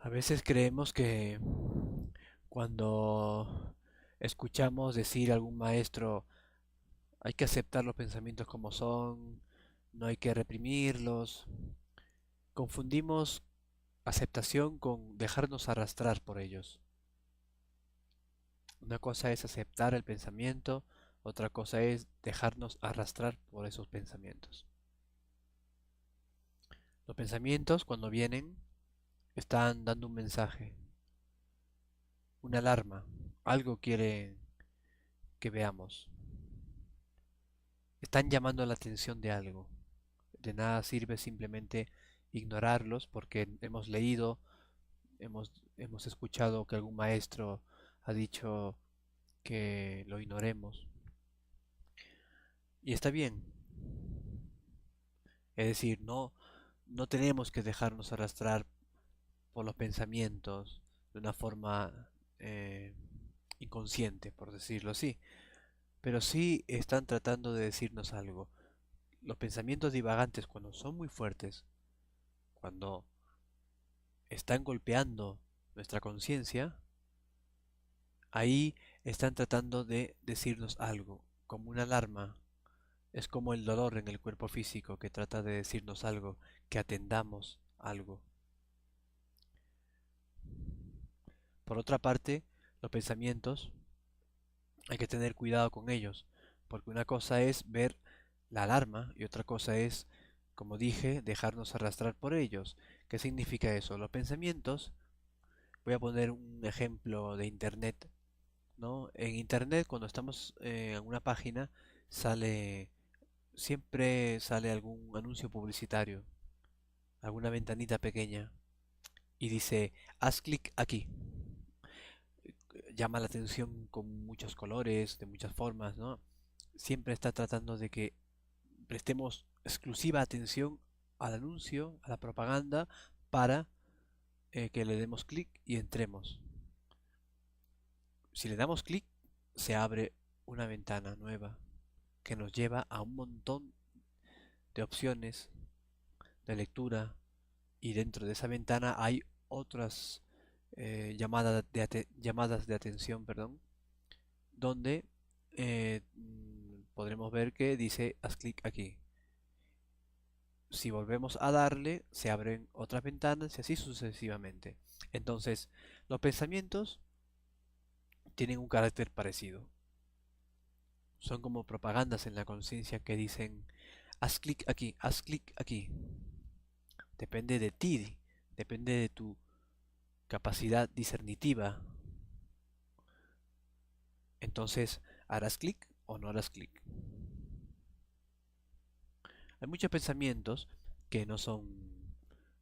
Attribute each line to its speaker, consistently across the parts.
Speaker 1: A veces creemos que cuando escuchamos decir a algún maestro hay que aceptar los pensamientos como son, no hay que reprimirlos, confundimos aceptación con dejarnos arrastrar por ellos. Una cosa es aceptar el pensamiento, otra cosa es dejarnos arrastrar por esos pensamientos. Los pensamientos, cuando vienen, están dando un mensaje, una alarma, algo quiere que veamos. Están llamando la atención de algo. De nada sirve simplemente ignorarlos porque hemos leído, hemos escuchado que algún maestro ha dicho que lo ignoremos. Y está bien. Es decir, no tenemos que dejarnos arrastrar por los pensamientos de una forma eh, inconsciente, por decirlo así. Pero sí están tratando de decirnos algo. Los pensamientos divagantes, cuando son muy fuertes, cuando están golpeando nuestra conciencia, ahí están tratando de decirnos algo, como una alarma. Es como el dolor en el cuerpo físico que trata de decirnos algo, que atendamos algo. Por otra parte, los pensamientos hay que tener cuidado con ellos, porque una cosa es ver la alarma y otra cosa es, como dije, dejarnos arrastrar por ellos. ¿Qué significa eso? Los pensamientos, voy a poner un ejemplo de internet, ¿no? En internet, cuando estamos en una página, sale, siempre sale algún anuncio publicitario, alguna ventanita pequeña, y dice, haz clic aquí. Llama la atención con muchos colores, de muchas formas, ¿no? Siempre está tratando de que prestemos exclusiva atención al anuncio, a la propaganda, para que le demos clic y entremos. Si le damos clic, se abre una ventana nueva que nos lleva a un montón de opciones de lectura y dentro de esa ventana hay otras llamadas de atención, perdón, donde podremos ver que dice haz clic aquí. Si volvemos a darle, se abren otras ventanas y así sucesivamente. Entonces, los pensamientos tienen un carácter parecido. Son como propagandas en la conciencia que dicen, haz clic aquí, haz clic aquí. Depende de ti, depende de tu capacidad discernitiva. Entonces, ¿harás clic o no harás clic? Hay muchos pensamientos que no son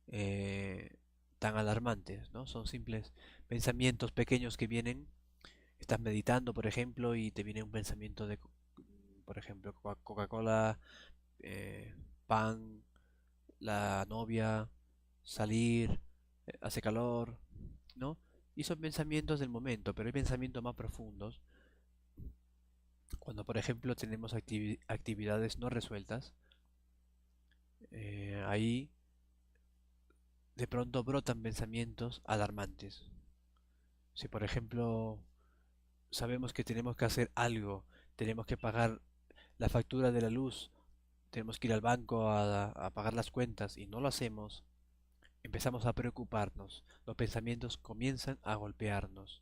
Speaker 1: eh, tan alarmantes, ¿no? Son simples pensamientos pequeños que vienen. Estás meditando, por ejemplo, y te viene un pensamiento de, por ejemplo, Coca-Cola, eh, pan, la novia, salir, hace calor, ¿no? Y son pensamientos del momento, pero hay pensamientos más profundos. Cuando, por ejemplo, tenemos actividades no resueltas, ahí de pronto brotan pensamientos alarmantes. Si, por ejemplo, sabemos que tenemos que hacer algo, tenemos que pagar la factura de la luz, tenemos que ir al banco a pagar las cuentas y no lo hacemos, empezamos a preocuparnos, los pensamientos comienzan a golpearnos.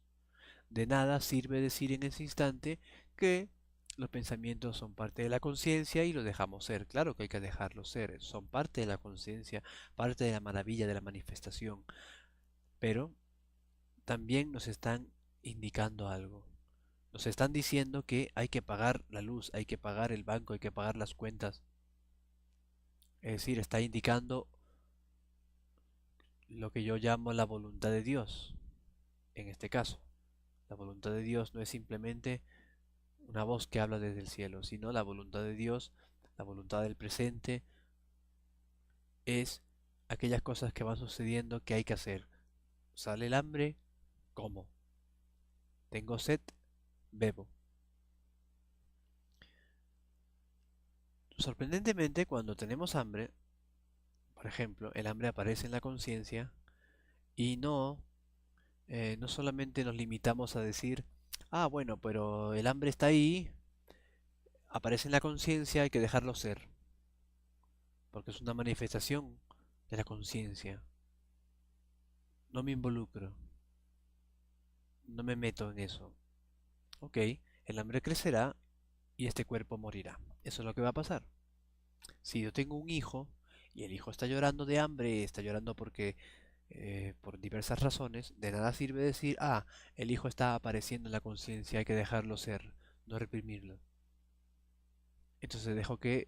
Speaker 1: De nada sirve decir en ese instante que los pensamientos son parte de la conciencia y lo dejamos ser. Claro que hay que dejarlos ser, son parte de la conciencia, parte de la maravilla de la manifestación, pero también nos están indicando algo. Nos están diciendo que hay que pagar la luz, hay que pagar el banco, hay que pagar las cuentas. Es decir, está indicando lo que yo llamo la voluntad de Dios, en este caso. La voluntad de Dios no es simplemente una voz que habla desde el cielo, sino la voluntad de Dios, la voluntad del presente, es aquellas cosas que van sucediendo que hay que hacer. Sale el hambre, como. Tengo sed, bebo. Sorprendentemente, cuando tenemos hambre, por ejemplo, el hambre aparece en la conciencia Y no solamente nos limitamos a decir, ah, bueno, pero el hambre está ahí, aparece en la conciencia, hay que dejarlo ser, porque es una manifestación de la conciencia. No me involucro, no me meto en eso. Ok, el hambre crecerá y este cuerpo morirá. Eso es lo que va a pasar. Si yo tengo un hijo y el hijo está llorando de hambre, está llorando porque por diversas razones, de nada sirve decir, ah, el hijo está apareciendo en la conciencia, hay que dejarlo ser, no reprimirlo. Entonces dejo que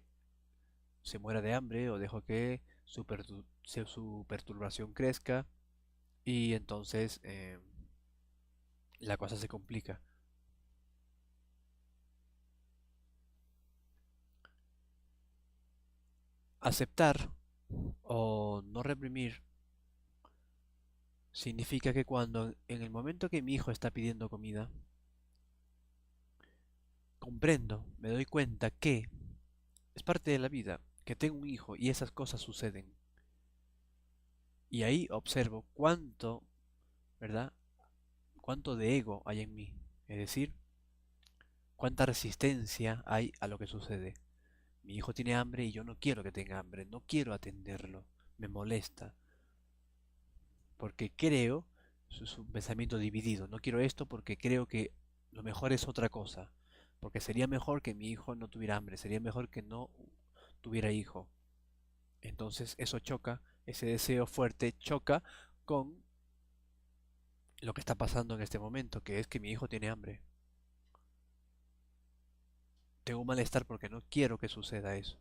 Speaker 1: se muera de hambre o dejo que su perturbación crezca y entonces la cosa se complica. Aceptar o no reprimir significa que cuando en el momento que mi hijo está pidiendo comida, comprendo, me doy cuenta que es parte de la vida, que tengo un hijo y esas cosas suceden. Y ahí observo cuánto, ¿verdad? Cuánto de ego hay en mí. Es decir, cuánta resistencia hay a lo que sucede. Mi hijo tiene hambre y yo no quiero que tenga hambre, no quiero atenderlo, me molesta, porque creo, eso es un pensamiento dividido, no quiero esto porque creo que lo mejor es otra cosa, porque sería mejor que mi hijo no tuviera hambre, sería mejor que no tuviera hijo. Entonces eso choca, ese deseo fuerte choca con lo que está pasando en este momento, que es que mi hijo tiene hambre. Tengo un malestar porque no quiero que suceda eso.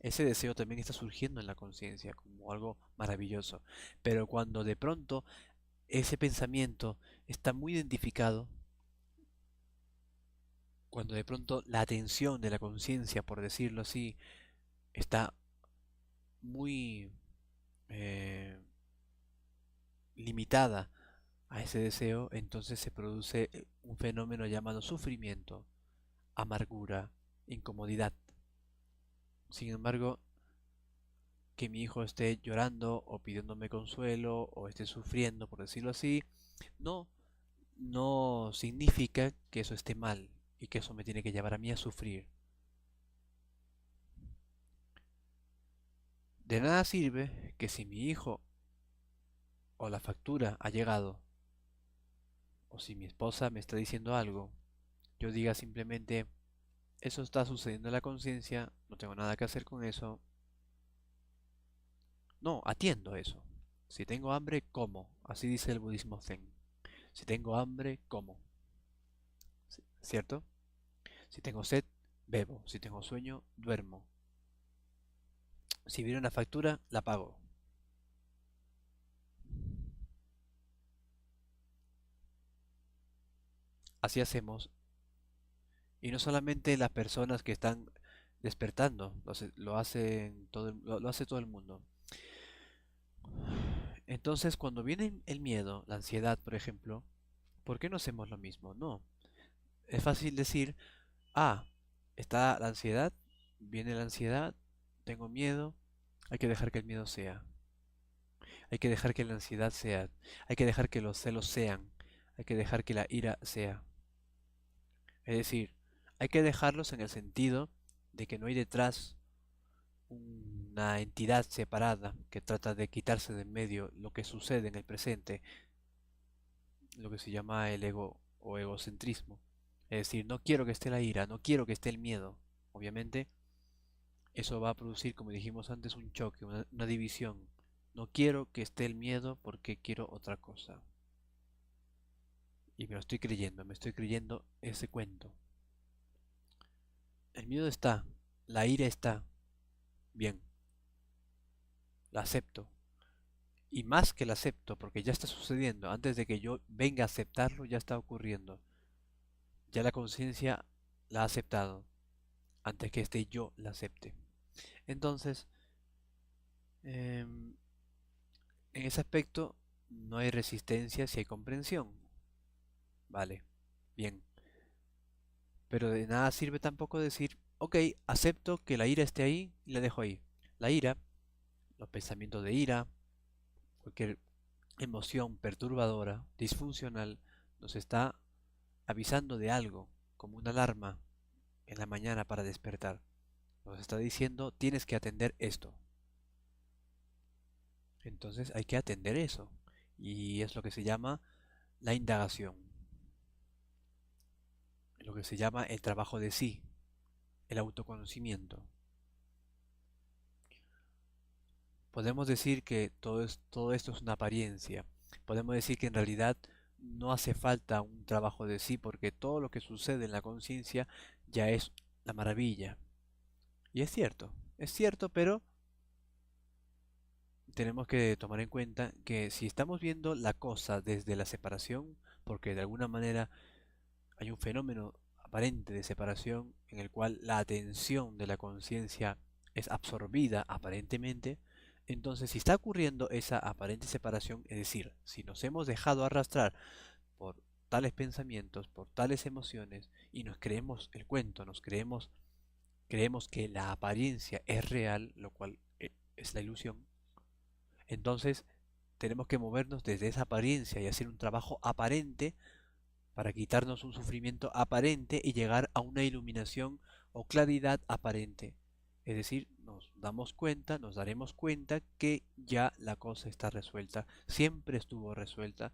Speaker 1: Ese deseo también está surgiendo en la conciencia como algo maravilloso. Pero cuando de pronto ese pensamiento está muy identificado, cuando de pronto la atención de la conciencia, por decirlo así, está muy eh, limitada a ese deseo, entonces se produce un fenómeno llamado sufrimiento, amargura, incomodidad. Sin embargo, que mi hijo esté llorando o pidiéndome consuelo o esté sufriendo, por decirlo así, no, no significa que eso esté mal y que eso me tiene que llevar a mí a sufrir. De nada sirve que si mi hijo o la factura ha llegado o si mi esposa me está diciendo algo, yo diga simplemente, eso está sucediendo en la conciencia, no tengo nada que hacer con eso. No, atiendo eso. Si tengo hambre, como. Así dice el budismo zen. Si tengo hambre, como. ¿Cierto? Si tengo sed, bebo. Si tengo sueño, duermo. Si viene una factura, la pago. Así hacemos. Y no solamente las personas que están despertando, lo hacen lo hace todo el mundo. Entonces, cuando viene el miedo, la ansiedad, por ejemplo, ¿por qué no hacemos lo mismo? No. Es fácil decir, ah, está la ansiedad, viene la ansiedad, tengo miedo, hay que dejar que el miedo sea. Hay que dejar que la ansiedad sea. Hay que dejar que los celos sean. Hay que dejar que la ira sea. Es decir, hay que dejarlos en el sentido de que no hay detrás una entidad separada que trata de quitarse de en medio lo que sucede en el presente, lo que se llama el ego o egocentrismo. Es decir, no quiero que esté la ira, no quiero que esté el miedo. Obviamente, eso va a producir, como dijimos antes, un choque, una división. No quiero que esté el miedo porque quiero otra cosa. Y me estoy creyendo ese cuento. El miedo está, la ira está, bien, la acepto. Y más que la acepto, porque ya está sucediendo, antes de que yo venga a aceptarlo, ya está ocurriendo. Ya la conciencia la ha aceptado, antes que este yo la acepte. Entonces, em, en ese aspecto no hay resistencia si hay comprensión. Vale, bien. Pero de nada sirve tampoco decir, ok, acepto que la ira esté ahí y la dejo ahí. La ira, los pensamientos de ira, cualquier emoción perturbadora, disfuncional, nos está avisando de algo, como una alarma en la mañana para despertar. Nos está diciendo, tienes que atender esto. Entonces hay que atender eso. Y es lo que se llama la indagación, lo que se llama el trabajo de sí, el autoconocimiento. Podemos decir que todo esto es una apariencia. Podemos decir que en realidad no hace falta un trabajo de sí porque todo lo que sucede en la conciencia ya es la maravilla. Y es cierto, pero tenemos que tomar en cuenta que si estamos viendo la cosa desde la separación, porque de alguna manera hay un fenómeno aparente de separación en el cual la atención de la conciencia es absorbida aparentemente, entonces si está ocurriendo esa aparente separación, es decir, si nos hemos dejado arrastrar por tales pensamientos, por tales emociones, y nos creemos el cuento, creemos que la apariencia es real, lo cual es la ilusión, entonces tenemos que movernos desde esa apariencia y hacer un trabajo aparente para quitarnos un sufrimiento aparente y llegar a una iluminación o claridad aparente. Es decir, nos damos cuenta, nos daremos cuenta que ya la cosa está resuelta, siempre estuvo resuelta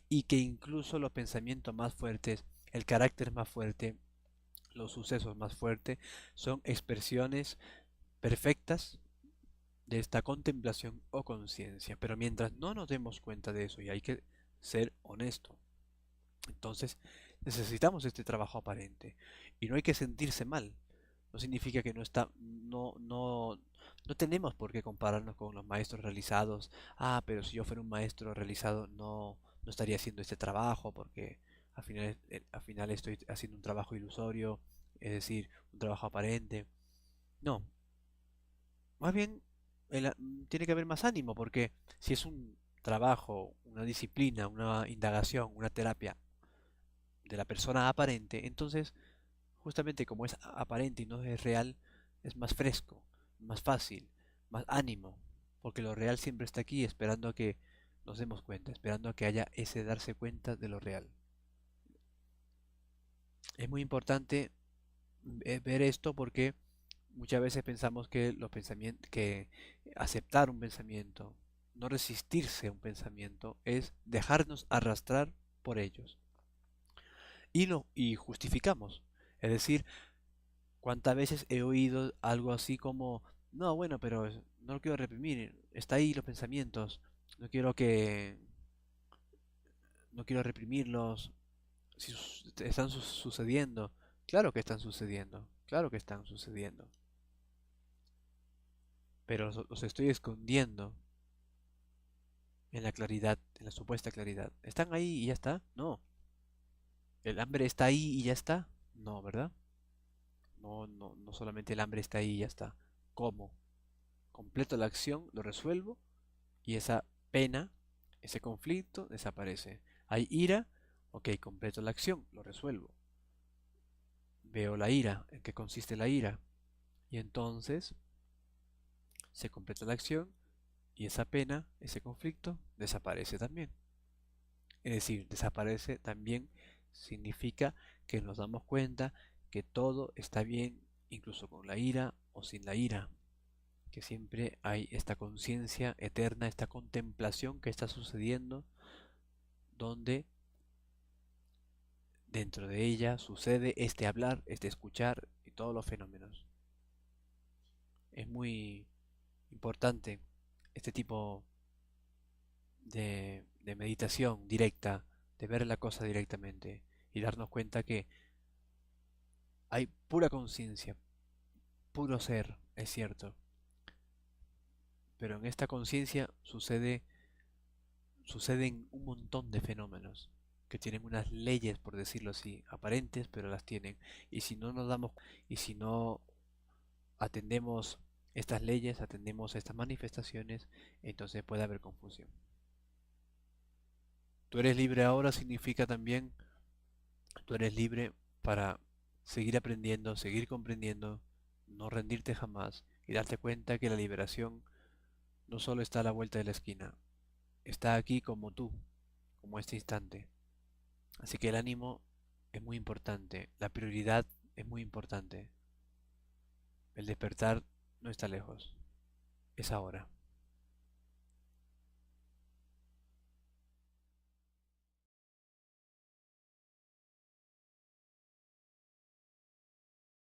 Speaker 1: y que incluso los pensamientos más fuertes, el carácter más fuerte, los sucesos más fuertes son expresiones perfectas de esta contemplación o conciencia. Pero mientras no nos demos cuenta de eso, y hay que ser honesto, entonces necesitamos este trabajo aparente. Y no hay que sentirse mal. No significa que no tenemos por qué compararnos con los maestros realizados. Ah, pero si yo fuera un maestro realizado no estaría haciendo este trabajo porque al final estoy haciendo un trabajo ilusorio, es decir, un trabajo aparente. No, más bien tiene que haber más ánimo porque si es un trabajo, una disciplina, una indagación, una terapia de la persona aparente, entonces justamente como es aparente y no es real, es más fresco, más fácil, más ánimo, porque lo real siempre está aquí esperando a que nos demos cuenta, esperando a que haya ese darse cuenta de lo real. Es muy importante ver esto porque muchas veces pensamos que los pensamientos, que aceptar un pensamiento, no resistirse a un pensamiento, es dejarnos arrastrar por ellos. Y justificamos. Es decir, ¿cuántas veces he oído algo así como, no, bueno, pero no lo quiero reprimir, está ahí los pensamientos, no quiero que, no quiero reprimirlos, si están sucediendo, claro que están sucediendo, claro que están sucediendo, pero los estoy escondiendo en la claridad, en la supuesta claridad. ¿Están ahí y ya está? No. ¿El hambre está ahí y ya está? No, ¿verdad? No, no, no solamente el hambre está ahí y ya está. ¿Cómo? Completo la acción, lo resuelvo y esa pena, ese conflicto desaparece. Hay ira, ok, completo la acción, lo resuelvo. Veo la ira, en qué consiste la ira. Y entonces se completa la acción y esa pena, ese conflicto, desaparece también. Es decir, desaparece también significa que nos damos cuenta que todo está bien, incluso con la ira o sin la ira, que siempre hay esta conciencia eterna, esta contemplación que está sucediendo, donde dentro de ella sucede este hablar, este escuchar y todos los fenómenos. Es muy importante este tipo de meditación directa, de ver la cosa directamente y darnos cuenta que hay pura conciencia, puro ser, es cierto, pero en esta conciencia suceden un montón de fenómenos que tienen unas leyes, por decirlo así, aparentes, pero las tienen. Y si no nos damos, y si no atendemos estas leyes, atendemos estas manifestaciones, entonces puede haber confusión. Tú eres libre ahora significa también, tú eres libre para seguir aprendiendo, seguir comprendiendo, no rendirte jamás y darte cuenta que la liberación no solo está a la vuelta de la esquina, está aquí como tú, como este instante. Así que el ánimo es muy importante, la prioridad es muy importante. El despertar no está lejos, es ahora.